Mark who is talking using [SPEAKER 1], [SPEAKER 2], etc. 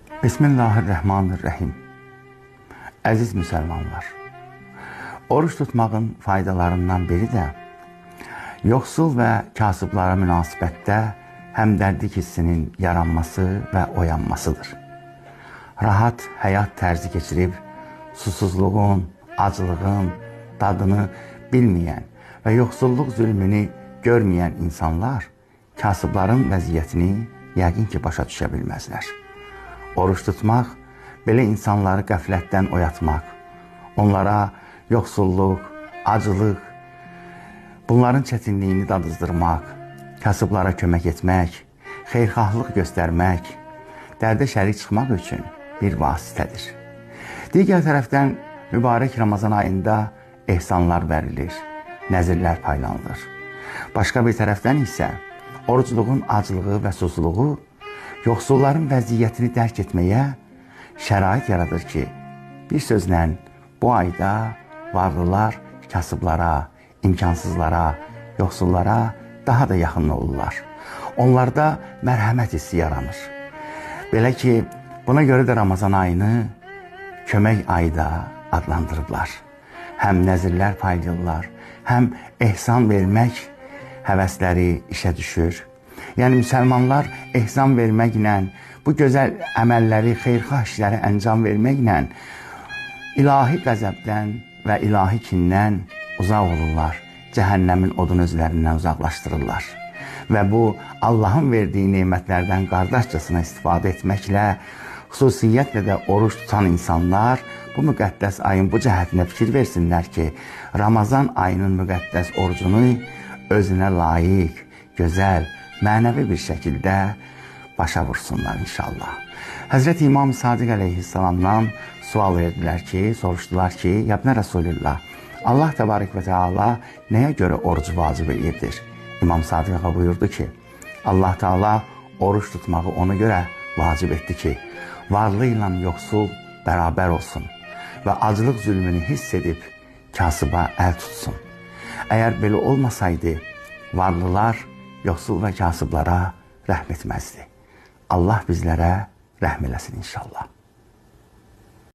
[SPEAKER 1] Bismillahirrahmanirrahim. Əziz müsəlmanlar, oruç tutmağın faydalarından biri də yoxsul və kasıblara münasibətdə həmdərdik hissinin yaranması və oyanmasıdır. Rahat həyat tərzi keçirib, susuzluğun, acılığın dadını bilməyən və yoxsulluq zülmünü görməyən insanlar kasıbların vəziyyətini yəqin ki, başa düşə bilməzlər. Oruç tutmaq, belə insanları qəflətdən oyatmaq, onlara yoxsulluq, acılıq, bunların çətinliyini dadızdırmaq, kasıblara kömək etmək, xeyirxahlıq göstərmək, dərdə şərik çıxmaq üçün bir vasitədir. Digər tərəfdən, mübarək Ramazan ayında ehsanlar verilir, nəzirlər paylanılır. Başqa bir tərəfdən isə orucluğun acılığı və susuzluğu yoxsulların vəziyyətini dərk etməyə şərait yaradır ki, bir sözlə bu ayda varlılar kasıblara, imkansızlara, yoxsullara daha da yaxın olurlar. Onlarda mərhəmət hissi yaranır. Belə ki, buna görə də Ramazan ayını kömək ayı da adlandırıblar. Həm nəzirlər paylayırlar, həm ehsan vermək həvəsləri işə düşür. Yəni, müsəlmanlar ehsan verməklə, bu gözəl əməlləri, xeyirxah işləri əncam verməklə ilahi qəzəbdən və ilahi kindən uzaq olurlar, cəhənnəmin odun özlərindən uzaqlaşdırırlar. Və bu, Allahın verdiyi nemətlərdən qardaşcasına istifadə etməklə, xüsusiyyətlə də oruç tutan insanlar bu müqəddəs ayın bu cəhətinə fikir versinlər ki, Ramazan ayının müqəddəs orucunu özünə layiq, gözəl, mənəvi bir şəkildə başa vursunlar inşallah. Həzrət İmam Sadiq əleyhissalamdan sual verdilər ki, soruşdular ki, Yəbnə Rəsulillah, Allah təbarək və Teala nəyə görə orucu vacib eləyibdir? İmam Sadiq'a buyurdu ki, Allah Teala oruç tutmağı ona görə vacib etdi ki, varlı ilə yoxsul bərabər olsun və acılıq zülmünü hiss edib kasıba əl tutsun. Əgər belə olmasaydı, varlılar yoxsul və kasıblara rəhm etməzdi. Allah bizlərə rəhm eləsin inşallah.